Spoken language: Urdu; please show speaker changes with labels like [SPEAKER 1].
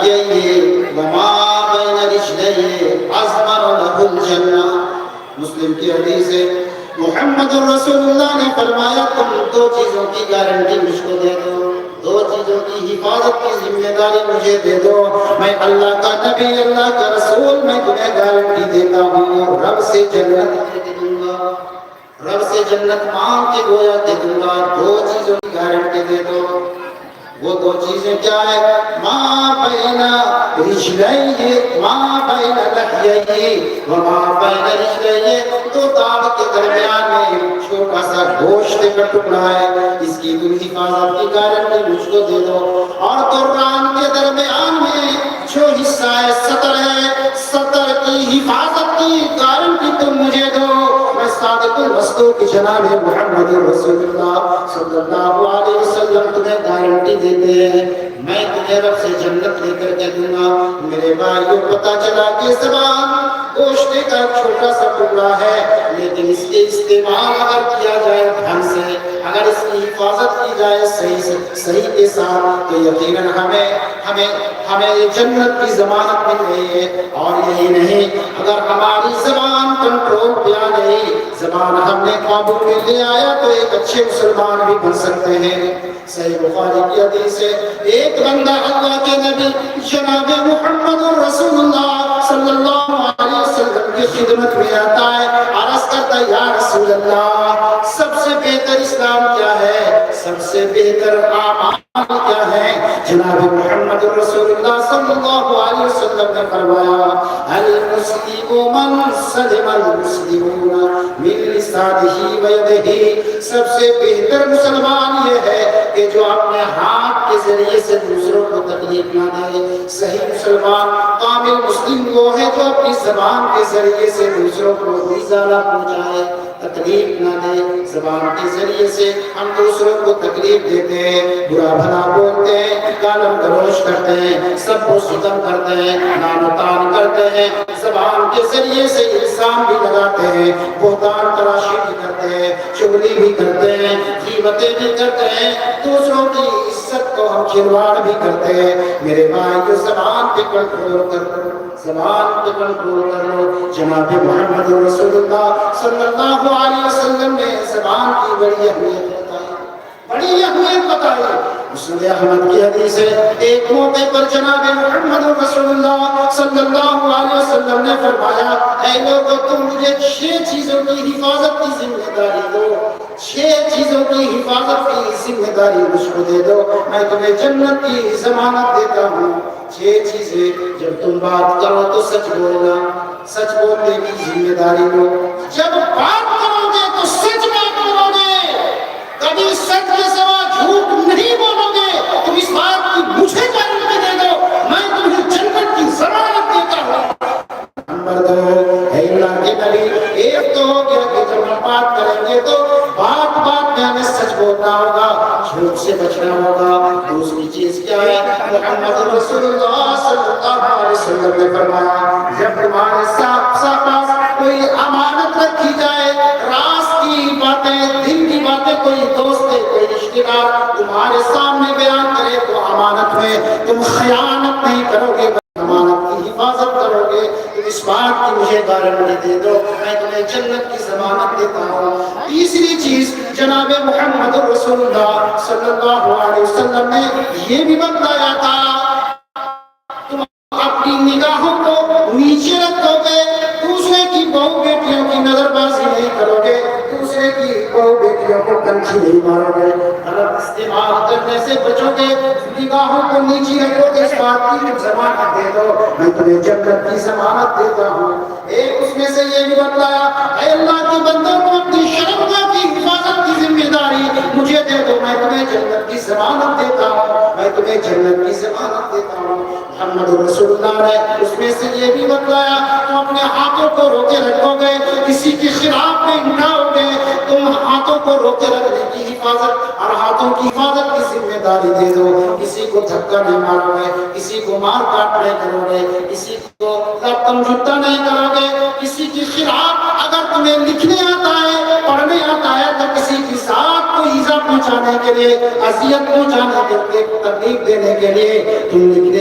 [SPEAKER 1] لحييه وما بين رجليه أزمر له الجنة. مسلم کی حدیث ہے محمد رسول اللہ نے فرمایا تم دو چیزوں کی گارنٹی مجھ کو دے دو, دو چیزوں کی حفاظت کی ذمہ داری مجھے دے دو, میں اللہ کا نبی اللہ کا رسول میں تمہیں گارنٹی دیتا ہوں رب سے جنت دے دوں گا, رب سے جنت مانگ کے گویا دے دوں گا. دو چیزوں کی گارنٹی دے دو. وہ دو چیزیں کیا ہے؟ ما بین رجليه ما بین لحیه وما بین رجليه, دو داڑھ کے درمیان میں چھوٹا سا گوشت کا ٹکڑا ہے, اس کی تم حفاظت کی گارنٹی مجھ کو دے دو. اور قرآن کے درمیان میں جو حصہ ہے سطر ہے, سطر کی حفاظت کی گارنٹی تم مجھے دو. میں صادق المصدوق جناب محمد رسول اللہ صلی اللہ علیہ وسلم تمہیں گارنٹی دیتے ہیں میں تمہیں رب سے جنت لے کر کے دوں گا. میرے بھائیوں پتہ چلا کہ زبان گوشت کا چھوٹا سا ٹکڑا ہے, لیکن اس کے استعمال اگر کیا جائے ڈھنگ سے, اگر اس کی حفاظت کی جائے صحیح کے ساتھ, تو یقیناً ہمیں جنت کی ضمانت مل رہی ہے. اور یہی نہیں, اگر ہماری زبان کنٹرول پہ آ گئی, زبان ہم نے قابو میں لے آیا, تو ایک اچھے مسلمان بھی بن سکتے ہیں. صحیح بخاری کی حدیث ہے ایک بندہ اللہ کے نبی جناب محمد رسول اللہ صلی اللہ علیہ وسلم کی خدمت میں آتا ہے, عرض کرتا ہے یا رسول اللہ سب سے بہتر اسلام کیا ہے, سب سے بہتر اعمال کیا ہے؟ جناب محمد رسول اللہ صلی اللہ علیہ وسلم نے فرمایا المسلم من سلم المسلمون من لسانه ويده, سب سے بہتر مسلمان یہ ہے کہ جو اپنے ہاتھ کے ذریعے سے دوسروں کو تکلیف نہ دے. صحیح مسلمان کامل مسلم وہ ہے جو اپنی زبان کے ذریعے سے دوسروں کو ایذا نہ پہنچائے, تکلیف نہ دے. زبان کے ذریعے سے ہم دوسروں کو تکلیف دیتے ہیں, برا بھلا بولتے ہیں, گالم گلوچ کرتے ہیں, سب کو ستم کرتے ہیں, نام و تان کرتے ہیں, زبان کے ذریعے سے الزام بھی لگاتے ہیں, بہتان تراشی بھی کرتے ہیں, چغلی بھی کرتے ہیں, غیبتیں بھی کرتے ہیں, دوسروں کی عزت کو ہم کھلواڑ بھی کرتے ہیں. میرے بھائی زبان پہ کنٹرول کرو, زبان پہ کنٹرول کرو. جناب محمد رسول اللہ صلی اللہ علیہ وسلم نے زبان کی بڑی اہمیت بتائی, بڑی اہمیت بتائی. مسند احمد کی حدیث ہے ایک موقع پر جناب محمد رسول اللہ صلی اللہ علیہ وسلم نے فرمایا اے لوگو تم مجھے 6 چیزوں کی حفاظت کی ذمہ داری دو, 6 چیزوں کی حفاظت کی ذمہ داری مجھ کو دے دو, میں تمہیں جنت کی ضمانت دیتا ہوں. 6 چیزیں, جب تم بات کرو تو سچ بولنا, سچ بولنے کی ذمہ داری لو. جب بات کرو گے تو سچ بات کرو گے, کبھی سچ کے سوا جھوٹ نہیں بولو گے. تم اس بات کی مجھے گارنٹی دے دو, میں تمہیں جنت کی ضمانت دیتا ہوں. نمبر 2, اے اللہ کے نبی, ایک تو ہو گیا کہ جب ہم بات کریں گے تو بات میں ہمیں سچ بولنا ہوگا, جھوٹ سے بچنا ہوگا. دوسری چیز کیا ہے؟ محمد رسول اللہ صلی اللہ علیہ وسلم نے فرمایا جب تمہارے پاس کوئی امانت رکھی جائے, راز کی باتیں, دل کی باتیں, کوئی دوست ہے, کوئی رشتہ دار تمہارے سامنے بیان کرے تو امانت میں تم خیانت نہیں کرو گے, امانت کی حفاظت کرو گے. تم اس بات کی مجھے گارنٹی دے دو, میں تمہیں جنت کی ضمانت دیتا ہوں. تیسری چیز جناب محمد رسول اللہ صلی اللہ علیہ وسلم نے یہ بھی بتایا تھا تم اپنی نگاہوں کو نیچے رکھو گے, دوسرے کی بہو بیٹیوں کی نظر بازی نہیں کرو گے, دوسرے کی بہو بیٹیوں کو کنکھی نہیں مارو گے, غلط استعمال کرنے سے بچو گے, نگاہوں کو نیچے رکھو گے. اس بات کی ضمانت دے دو, میں تمہیں جنت کی ضمانت دیتا ہوں. ایک اس میں سے یہ بھی بتلایا اے اللہ کے بندوں کو اپنی شرمگاہ کی حفاظت کی ذمہ داری مجھے دے دو, میں تمہیں جنت کی ضمانت دیتا ہوں, میں تمہیں جنت کی ضمانت دیتا ہوں. محمد رسول اللہ نے اس میں سے یہ بھی بتلایا تم اپنے ہاتھوں کو روکے رکھو گے, کسی کے خلاف میں نہ ہوگے, تم ہاتھوں کو روکے رکھنے کی حفاظت اور ہاتھوں کی حفاظت کی ذمہ داری دے دو. کسی کو دھکا نہیں مارو گے, کسی کو مار کاٹ نہیں کرو گے, کسی کو لپٹم جھٹا نہیں کرو گے, کسی کے خلاف اگر تمہیں لکھنے آتا ہے, پڑھنے آتا ہے, تو کسی کی ذات کو ایذا پہنچانے کے لیے, اذیت پہنچانے کے لیے, تکلیف دینے کے لیے تم لکھنے